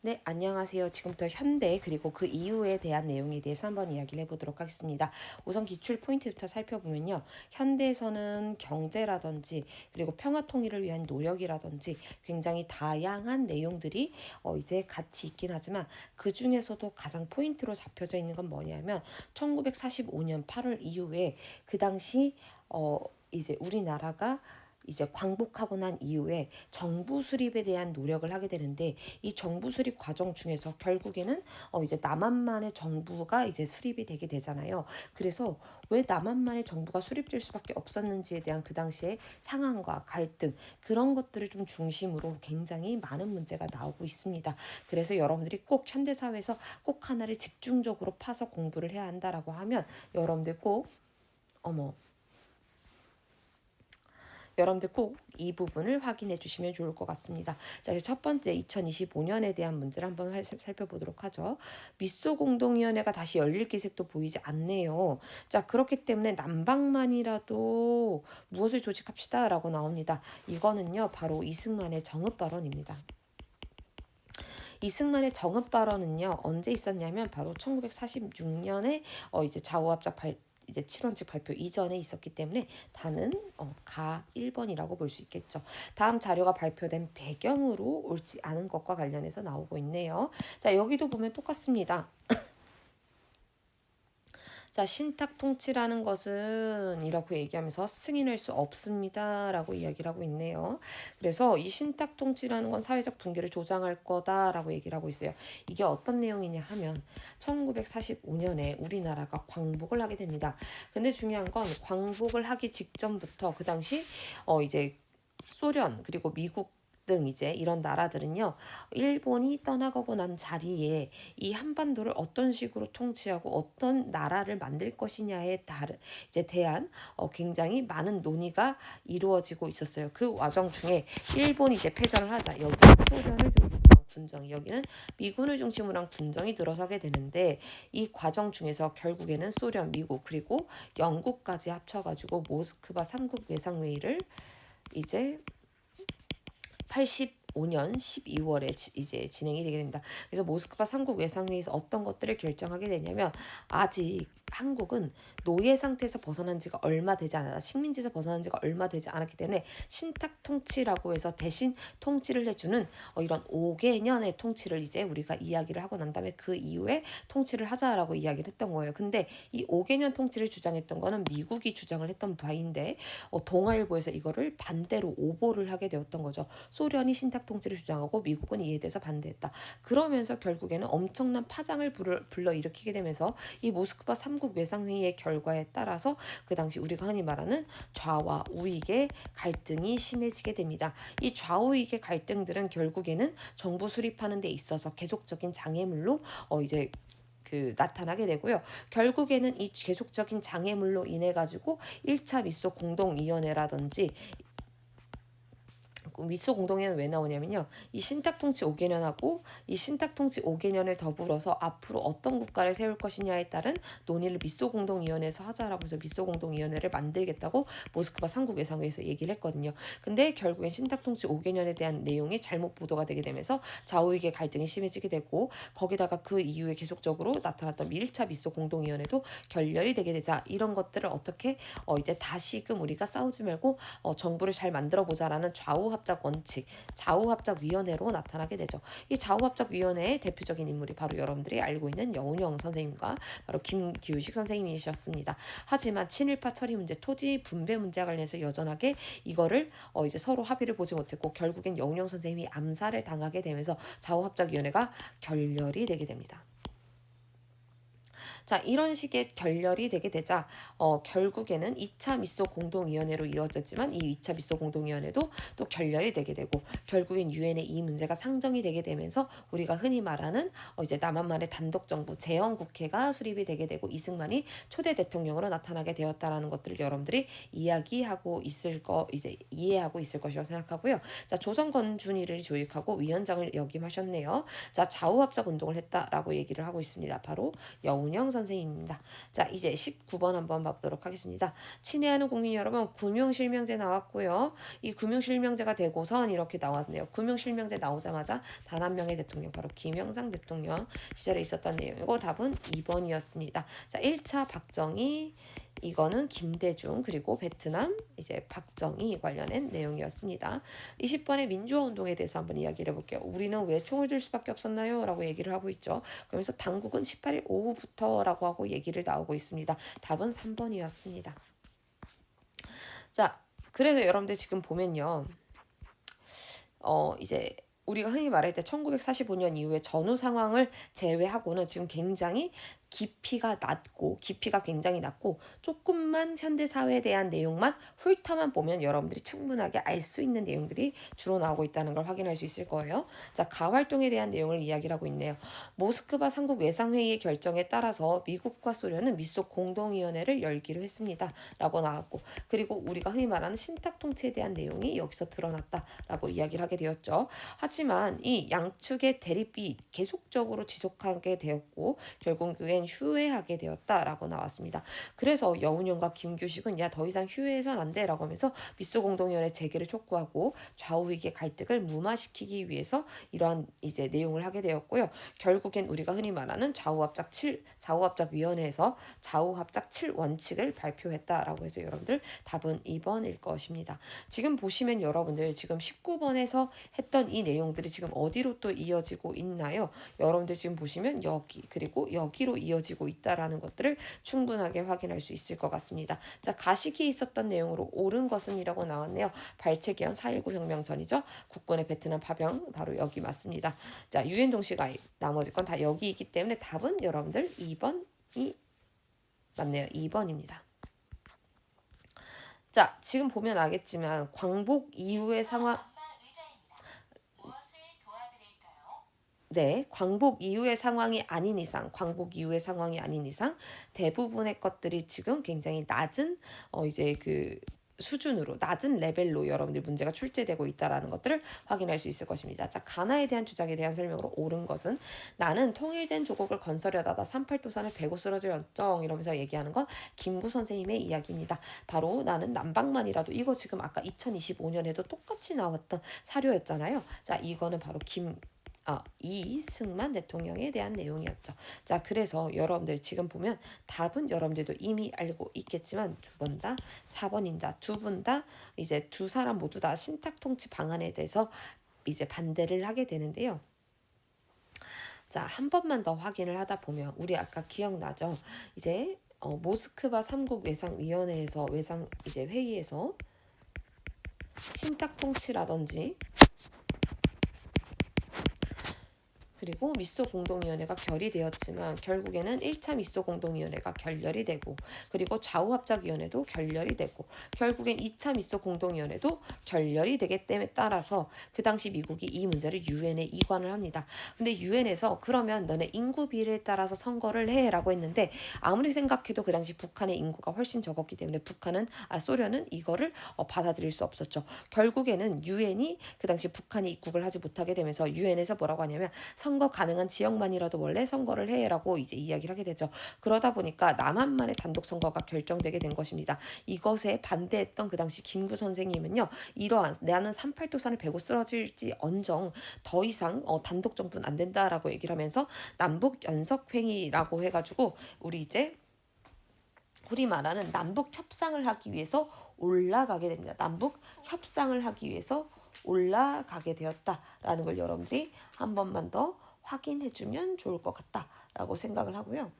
네, 안녕하세요. 지금부터 현대 그리고 그 이후에 대한 내용에 대해서 한번 이야기를 해보도록 하겠습니다. 우선 기출 포인트부터 살펴보면요. 현대에서는 경제라든지 그리고 평화 통일을 위한 노력이라든지 굉장히 다양한 내용들이 이제 같이 있긴 하지만 그 중에서도 가장 포인트로 잡혀져 있는 건 뭐냐면 1945년 8월 이후에 그 당시 이제 우리나라가 이제 광복하고 난 이후에 정부 수립에 대한 노력을 하게 되는데 이 정부 수립 과정 중에서 결국에는 이제 남한만의 정부가 이제 수립이 되게 되잖아요. 그래서 왜 남한만의 정부가 수립될 수밖에 없었는지에 대한 그 당시의 상황과 갈등 그런 것들을 좀 중심으로 굉장히 많은 문제가 나오고 있습니다. 그래서 여러분들이 꼭 현대 사회에서 꼭 하나를 집중적으로 파서 공부를 해야 한다라고 하면 여러분들 꼭 어머 여러분들 꼭 이 부분을 확인해 주시면 좋을 것 같습니다. 자, 첫 번째 2025년에 대한 문제를 한번 살펴보도록 하죠. 미소 공동위원회가 다시 열릴 기색도 보이지 않네요. 자, 그렇기 때문에 난방만이라도 무엇을 조직합시다라고 나옵니다. 이거는요, 바로 이승만의 정읍 발언입니다. 이승만의 정읍 발언은요 언제 있었냐면 바로 1946년에 이제 좌우합작 이제 7원칙 발표 이전에 있었기 때문에 다는 가 1번이라고 볼 수 있겠죠. 다음 자료가 발표된 배경으로 옳지 않은 것과 관련해서 나오고 있네요. 자, 여기도 보면 똑같습니다. 자, 신탁 통치라는 것은 이라고 얘기하면서 승인할 수 없습니다라고 이야기를 하고 있네요. 그래서 이 신탁 통치라는 건 사회적 붕괴를 조장할 거다라고 얘기를 하고 있어요. 이게 어떤 내용이냐 하면 1945년에 우리나라가 광복을 하게 됩니다. 근데 중요한 건 광복을 하기 직전부터 그 당시 이제 소련 그리고 미국 등 이제 이런 나라들은요 일본이 떠나가고 난 자리에 이 한반도를 어떤 식으로 통치하고 어떤 나라를 만들 것이냐에 이제 대한 굉장히 많은 논의가 이루어지고 있었어요. 그 과정 중에 일본이 이제 패전을 하자 여기 소련을 중심으로 한 군정이 여기는 미군을 중심으로 한 군정이 들어서게 되는데 이 과정 중에서 결국에는 소련, 미국 그리고 영국까지 합쳐가지고 모스크바 3국 외상회의를 이제 85년 12월에 이제 진행이 되게 됩니다. 그래서 모스크바 3국 외상회의에서 어떤 것들을 결정하게 되냐면 아직 한국은 노예 상태에서 벗어난 지가 얼마 되지 않았다. 식민지에서 벗어난 지가 얼마 되지 않았기 때문에 신탁 통치라고 해서 대신 통치를 해주는 이런 5개년의 통치를 이제 우리가 이야기를 하고 난 다음에 그 이후에 통치를 하자라고 이야기를 했던 거예요. 근데 이 5개년 통치를 주장했던 거는 미국이 주장을 했던 바인데 동아일보에서 이거를 반대로 오보를 하게 되었던 거죠. 소련이 신탁 통치를 주장하고 미국은 이에 대해서 반대했다. 그러면서 결국에는 엄청난 파장을 불러일으키게 되면서 이 모스크바 3국 외상회의의 결과에 따라서 그 당시 우리가 흔히 말하는 좌와 우익의 갈등이 심해지게 됩니다. 이 좌우익의 갈등들은 결국에는 정부 수립하는 데 있어서 계속적인 장애물로 이제 나타나게 되고요. 결국에는 이 계속적인 장애물로 인해 가지고 1차 미소 공동위원회라든지 미소 공동회는 왜 나오냐면요. 이 신탁통치 5개년하고 이 신탁통치 5개년을 더불어서 앞으로 어떤 국가를 세울 것이냐에 따른 논의를 미소 공동위원회에서 하자라고 해서 미소 공동위원회를 만들겠다고 모스크바 3국 외상회의에서 얘기를 했거든요. 근데 결국엔 신탁통치 5개년에 대한 내용이 잘못 보도가 되게 되면서 좌우익의 갈등이 심해지게 되고 거기다가 그 이후에 계속적으로 나타났던 1차 미소 공동위원회도 결렬이 되게 되자 이런 것들을 어떻게 이제 다시금 우리가 싸우지 말고 정부를 잘 만들어 보자라는 좌우합작 원칙, 좌우합작위원회로 나타나게 되죠. 이 좌우합작위원회의 대표적인 인물이 바로 여러분들이 알고 있는 여운형 선생님과 바로 김기우식 선생님이셨습니다. 하지만 친일파 처리 문제, 토지 분배 문제와 관련해서 여전하게 이거를 이제 서로 합의를 보지 못했고 결국엔 여운형 선생님이 암살을 당하게 되면서 좌우합작위원회가 결렬이 되게 됩니다. 자, 이런 식의 결렬이 되게 되자 결국에는 2차 미소 공동위원회로 이루어졌지만 이 2차 미소 공동위원회도 또 결렬이 되게 되고 결국엔 유엔에 이 문제가 상정이 되게 되면서 우리가 흔히 말하는 이제 남한만의 단독정부 제헌국회가 수립이 되게 되고 이승만이 초대 대통령으로 나타나게 되었다라는 것들을 여러분들이 이야기하고 있을 이제 이해하고 있을 것이라고 생각하고요. 자, 조선 건준이를 조직하고 위원장을 역임하셨네요. 자, 좌우합작 운동을 했다라고 얘기를 하고 있습니다. 바로 여운형 선생님입니다. 자, 이제 19번 한번 봐보도록 하겠습니다. 친애하는 국민 여러분, 금융실명제 나왔고요. 이 금융실명제가 되고선 이렇게 나왔네요. 금융실명제 나오자마자 단 한 명의 대통령, 바로 김영삼 대통령 시절에 있었던 내용이고 답은 2번이었습니다. 자, 1차 박정희, 이거는 김대중, 그리고 베트남 이제 박정희 관련된 내용이었습니다. 20번의 민주화 운동에 대해서 한번 이야기를 해볼게요. 우리는 왜 총을 들 수밖에 없었나요? 라고 얘기를 하고 있죠. 그러면서 당국은 18일 오후부터라고 하고 얘기를 나오고 있습니다. 답은 3번이었습니다. 자, 그래서 여러분들 지금 보면요. 이제 우리가 흔히 말할 때 1945년 이후에 전후 상황을 제외하고는 지금 굉장히 깊이가 굉장히 낮고 조금만 현대 사회에 대한 내용만 훑어만 보면 여러분들이 충분하게 알 수 있는 내용들이 주로 나오고 있다는 걸 확인할 수 있을 거예요. 자, 가활동에 대한 내용을 이야기를 하고 있네요. 모스크바 삼국 외상회의의 결정에 따라서 미국과 소련은 미소 공동위원회를 열기로 했습니다. 라고 나왔고, 그리고 우리가 흔히 말하는 신탁 통치에 대한 내용이 여기서 드러났다라고 이야기를 하게 되었죠. 하지만 이 양측의 대립이 계속적으로 지속하게 되었고 결국엔 휴회하게 되었다라고 나왔습니다. 그래서 여운형과 김규식은 야, 더 이상 휴회해서는 안 돼라고 하면서 미소공동위원회 재개를 촉구하고 좌우익의 갈등을 무마시키기 위해서 이러한 이제 내용을 하게 되었고요. 결국엔 우리가 흔히 말하는 좌우합작위원회에서 좌우합작 7원칙을 발표했다라고 해서 여러분들 답은 2번일 것입니다. 지금 보시면 여러분들 지금 19번에서 했던 이 내용들이 지금 어디로 또 이어지고 있나요? 여러분들 지금 보시면 여기 그리고 여기로 이어지고 있다라는 것들을 충분하게 확인할 수 있을 것 같습니다. 자, 가시기에 있었던 내용으로 옳은 것은 이라고 나왔네요. 발췌기원 4.19 혁명 전이죠. 국군의 베트남 파병 바로 여기 맞습니다. 자, 유엔 동시가 나머지 건 다 여기 있기 때문에 답은 여러분들 2번이 맞네요. 2번입니다. 자, 지금 보면 알겠지만 광복 이후의 상황 네, 광복 이후의 상황이 아닌 이상 대부분의 것들이 지금 굉장히 낮은 이제 그 수준으로 낮은 레벨로 여러분들 문제가 출제되고 있다라는 것들을 확인할 수 있을 것입니다. 자, 가나에 대한 주장에 대한 설명으로 옳은 것은 나는 통일된 조국을 건설하다가 38도선을 베고 쓰러질 연정 이러면서 얘기하는 건 김구 선생님의 이야기입니다. 바로 나는 남방만이라도 이거 지금 아까 2025년에도 똑같이 나왔던 사료였잖아요. 자, 이거는 바로 이승만 대통령에 대한 내용이었죠. 자, 그래서 여러분들 지금 보면 답은 여러분들도 이미 알고 있겠지만 두 번 다 4번입니다. 두 분 다 이제 두 사람 모두 다 신탁 통치 방안에 대해서 이제 반대를 하게 되는데요. 자, 한 번만 더 확인을 하다 보면 우리 아까 기억나죠? 이제 모스크바 삼국 외상위원회에서 이제 회의에서 신탁 통치라든지 그리고 미소 공동위원회가 결의되었지만 결국에는 1차 미소 공동위원회가 결렬이 되고 그리고 좌우합작위원회도 결렬이 되고 결국엔 2차 미소 공동위원회도 결렬이 되기 때문에 따라서 그 당시 미국이 이 문제를 유엔에 이관을 합니다. 근데 유엔에서 그러면 너네 인구 비례에 따라서 선거를 해라고 했는데 아무리 생각해도 그 당시 북한의 인구가 훨씬 적었기 때문에 소련은 이거를 받아들일 수 없었죠. 결국에는 유엔이 그 당시 북한이 입국을 하지 못하게 되면서 유엔에서 뭐라고 하냐면 선거 가능한 지역만이라도 원래 선거를 해라고 이제 이야기를 하게 되죠. 그러다 보니까 남한만의 단독 선거가 결정되게 된 것입니다. 이것에 반대했던 그 당시 김구 선생님은요. 이러한 나는 38도선을 베고 쓰러질지 언정 더 이상 단독 정부는 안 된다라고 얘기를 하면서 남북 연석회의라고 해가지고 우리 말하는 남북 협상을 하기 위해서 올라가게 됩니다. 남북 협상을 하기 위해서 올라가게 되었다라는 걸 여러분들이 한 번만 더 확인해주면 좋을 것 같다라고 생각을 하고요.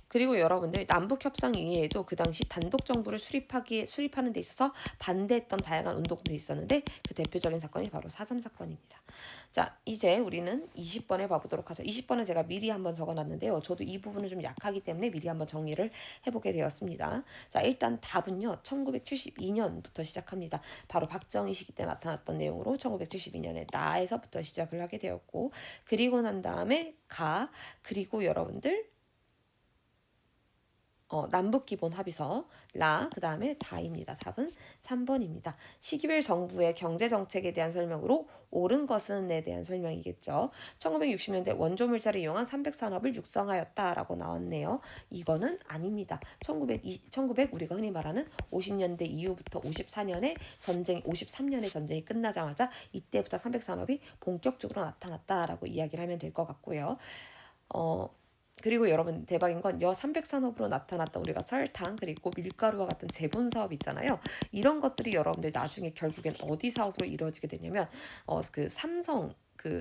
그리고 여러분들 남북협상 이외에도 그 당시 단독 정부를 수립하는 데 있어서 반대했던 다양한 운동들이 있었는데 그 대표적인 사건이 바로 4.3 사건입니다. 자, 이제 우리는 20번에 봐보도록 하죠. 20번은 제가 미리 한번 적어놨는데요. 저도 이 부분은 좀 약하기 때문에 미리 한번 정리를 해보게 되었습니다. 자, 일단 답은요. 1972년부터 시작합니다. 바로 박정희 시기 때 나타났던 내용으로 1972년에 나에서부터 시작을 하게 되었고 그리고 난 다음에 그리고 여러분들 남북 기본 합의서 라 그다음에 다입니다. 답은 3번입니다. 시기별 정부의 경제 정책에 대한 설명으로 옳은 것은에 대한 설명이겠죠. 1960년대 원조 물자를 이용한 300산업을 육성하였다라고 나왔네요. 이거는 아닙니다. 1900 우리가 흔히 말하는 50년대 이후부터 53년에 전쟁이 끝나자마자 이때부터 300산업이 본격적으로 나타났다라고 이야기를 하면 될 것 같고요. 그리고 여러분 대박인 건 여 300산업으로 나타났던 우리가 설탕 그리고 밀가루와 같은 제분 사업 있잖아요. 이런 것들이 여러분들 나중에 결국엔 어디 사업으로 이루어지게 되냐면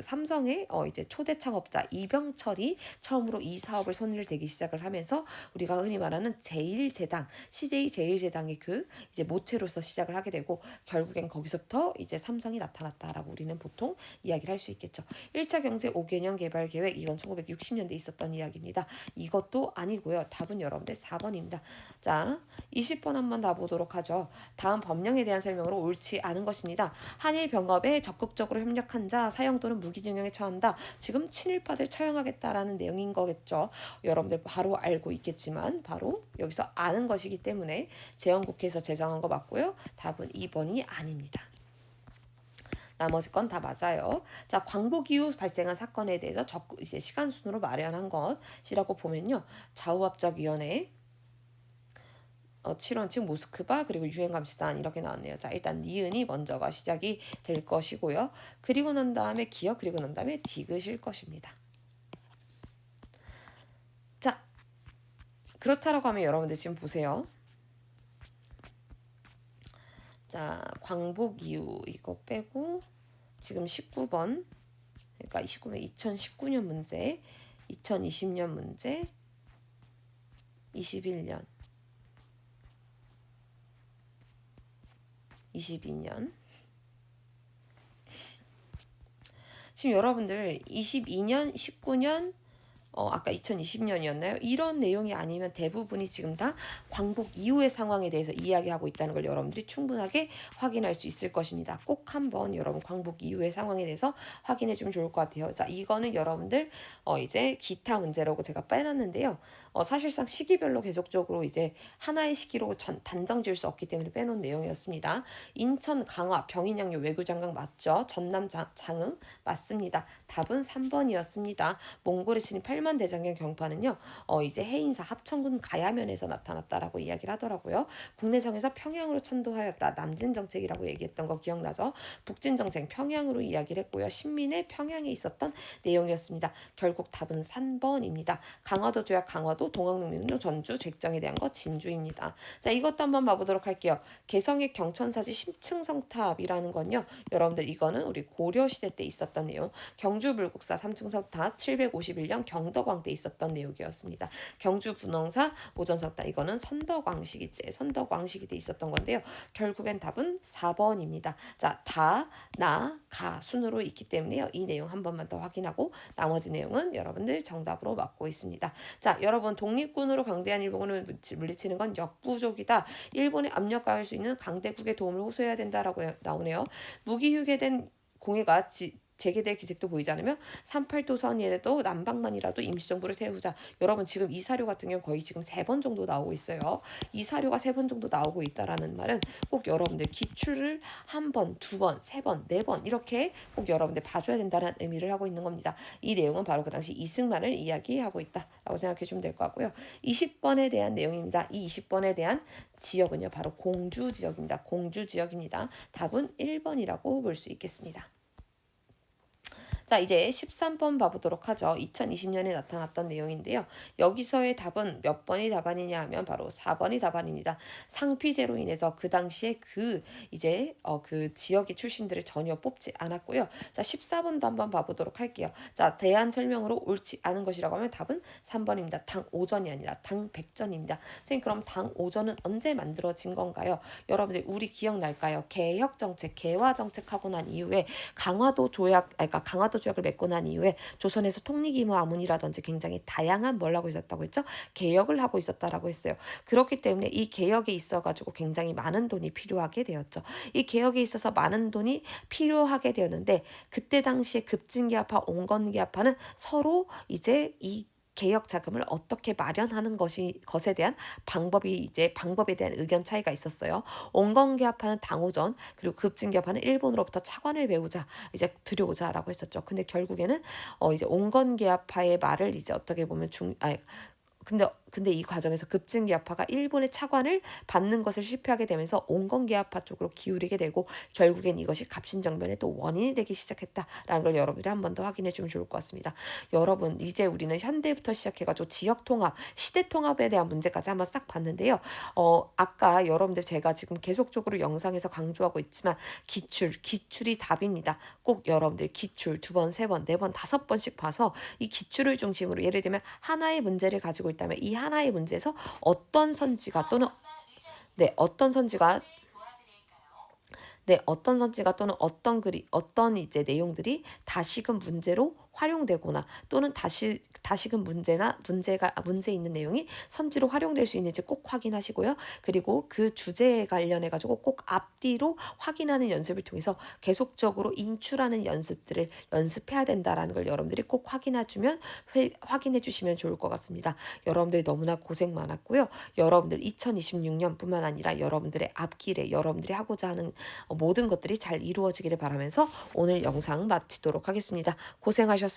삼성의 이제 초대 창업자 이병철이 처음으로 이 사업을 손을 대기 시작을 하면서 우리가 흔히 말하는 제1제당 CJ 제1제당의 그 이제 모체로서 시작을 하게 되고 결국엔 거기서부터 이제 삼성이 나타났다라고 우리는 보통 이야기를 할 수 있겠죠. 1차 경제 5개년 개발 계획 이건 1960년대 있었던 이야기입니다. 이것도 아니고요. 답은 여러분들 4번입니다. 자, 20번 한번 다 보도록 하죠. 다음 법령에 대한 설명으로 옳지 않은 것입니다. 한일 병합에 적극적으로 협력한 자 사형 또는 무기징역에 처한다. 지금 친일파들 처형하겠다라는 내용인 거겠죠. 여러분들 바로 알고 있겠지만 바로 여기서 아는 것이기 때문에 재헌국회에서 제정한 거 맞고요. 답은 2번이 아닙니다. 나머지 건 다 맞아요. 자, 광복 이후 발생한 사건에 대해서 이제 시간 순으로 마련한 것이라고 보면요. 좌우합작위원회 7원칙 모스크바 그리고 유엔감시단 이렇게 나왔네요. 자, 일단 니은이 먼저가 시작이 될 것이고요. 그리고 난 다음에 기억 그리고 난 다음에 디귿일 것입니다. 자, 그렇다라고 하면 여러분들 지금 보세요. 자, 광복 이후 이거 빼고 지금 19번 그러니까 2019년 문제 2020년 문제 21년 22년 지금 여러분들 22년 19년 아까 2020년이었나요? 이런 내용이 아니면 대부분이 지금 다 광복 이후의 상황에 대해서 이야기하고 있다는 걸 여러분들이 충분하게 확인할 수 있을 것입니다. 꼭 한번 여러분 광복 이후의 상황에 대해서 확인해 주면 좋을 것 같아요. 자, 이거는 여러분들 이제 기타 문제라고 제가 빼놨는데요. 사실상 시기별로 계속적으로 이제 하나의 시기로 단정 지을 수 없기 때문에 빼놓은 내용이었습니다. 인천 강화 병인양요 외교장관 맞죠? 전남 장흥 맞습니다. 답은 3번이었습니다. 몽골의 침입 8만 대장경 경파는요. 이제 해인사 합천군 가야면에서 나타났다라고 이야기를 하더라고요. 국내정에서 평양으로 천도하였다. 남진 정책이라고 얘기했던 거 기억나죠? 북진 정책 평양으로 이야기를 했고요. 신민의 평양에 있었던 내용이었습니다. 결국 답은 3번입니다. 강화도 조약 강화도 동학농민운동 전주 백정에 대한 거 진주입니다. 자, 이것도 한번 봐보도록 할게요. 개성의 경천사지 10층 성탑이라는 건요. 여러분들 이거는 우리 고려시대 때 있었던 내용. 경주 불국사 3층 성탑 751년 경덕왕 때 있었던 내용이었습니다. 경주 분홍사 오전성탑 이거는 선덕왕 시기 때 있었던 건데요. 결국엔 답은 4번입니다. 자, 다, 나, 가 순으로 있기 때문에요. 이 내용 한 번만 더 확인하고 나머지 내용은 여러분들 정답으로 맞고 있습니다. 자, 여러분 독립군으로 강대한 일본을 물리치는 건 역부족이다. 일본에 압력가할 수 있는 강대국의 도움을 호소해야 된다라고 나오네요. 무기 휴게된 공해가 재개될 기색도 보이지 않으며 38도선이라도 남방만이라도 임시정부를 세우자. 여러분 지금 이 사료 같은 경우 거의 지금 3번 정도 나오고 있어요. 이 사료가 3번 정도 나오고 있다라는 말은 꼭 여러분들 기출을 1번, 2번, 3번, 4번 이렇게 꼭 여러분들 봐줘야 된다는 의미를 하고 있는 겁니다. 이 내용은 바로 그 당시 이승만을 이야기하고 있다라고 생각해 주면 될 것 같고요. 20번에 대한 내용입니다. 이 20번에 대한 지역은요. 바로 공주 지역입니다. 공주 지역입니다. 답은 1번이라고 볼 수 있겠습니다. 자, 이제 13번 봐보도록 하죠. 2020년에 나타났던 내용인데요. 여기서의 답은 몇 번이 답안이냐 하면 바로 4번이 답안입니다. 상피제로 인해서 그 당시에 그 지역의 출신들을 전혀 뽑지 않았고요. 자, 14번도 한번 봐보도록 할게요. 자, 대안 설명으로 옳지 않은 것이라고 하면 답은 3번입니다. 당 오전이 아니라 당 백전입니다. 선생님, 그럼 당 오전은 언제 만들어진 건가요? 여러분들 우리 기억날까요? 개혁정책, 개화정책하고 난 이후에 강화도 조약을 맺고 난 이후에 조선에서 통리기무 아문이라든지 굉장히 다양한 뭘 하고 있었다고 했죠? 개혁을 하고 있었다라고 했어요. 그렇기 때문에 이 개혁에 있어가지고 굉장히 많은 돈이 필요하게 되었죠. 이 개혁에 있어서 많은 돈이 필요하게 되었는데 그때 당시에 급진계합파, 온건계합파는 서로 이제 이 개혁 자금을 어떻게 마련하는 것에 대한 방법에 대한 의견 차이가 있었어요. 온건개합파는 당호전, 그리고 급진개합파는 일본으로부터 차관을 배우자, 이제 들여오자라고 했었죠. 근데 결국에는 이제 온건개합파의 말을 이제 어떻게 보면 근데 이 과정에서 급진기아파가 일본의 차관을 받는 것을 실패하게 되면서 온건기아파 쪽으로 기울이게 되고, 결국엔 이것이 갑신정변의 또 원인이 되기 시작했다라는 걸 여러분들이 한 번 더 확인해 주면 좋을 것 같습니다. 여러분, 이제 우리는 현대부터 시작해가지고 지역통합, 시대통합에 대한 문제까지 한번 싹 봤는데요. 아까 여러분들 제가 지금 계속적으로 영상에서 강조하고 있지만 기출이 답입니다. 꼭 여러분들 기출 2번, 3번, 4번, 5번씩 봐서 이 기출을 중심으로, 예를 들면 하나의 문제를 가지고 있다면 이 하나의 문제에서 어떤 선지가 또는 어떤 선지가 또는 어떤 이제 내용들이 다시금 문제로 활용되거나 또는 다시금 문제 있는 내용이 선지로 활용될 수 있는지 꼭 확인하시고요. 그리고 그 주제에 관련해 가지고 꼭 앞뒤로 확인하는 연습을 통해서 계속적으로 인출하는 연습들을 연습해야 된다라는 걸 여러분들이 꼭 확인해 주시면 좋을 것 같습니다. 여러분들 너무나 고생 많았고요. 여러분들 2026년뿐만 아니라 여러분들의 앞길에 여러분들이 하고자 하는 모든 것들이 잘 이루어지기를 바라면서 오늘 영상 마치도록 하겠습니다. 고생하셨습니다.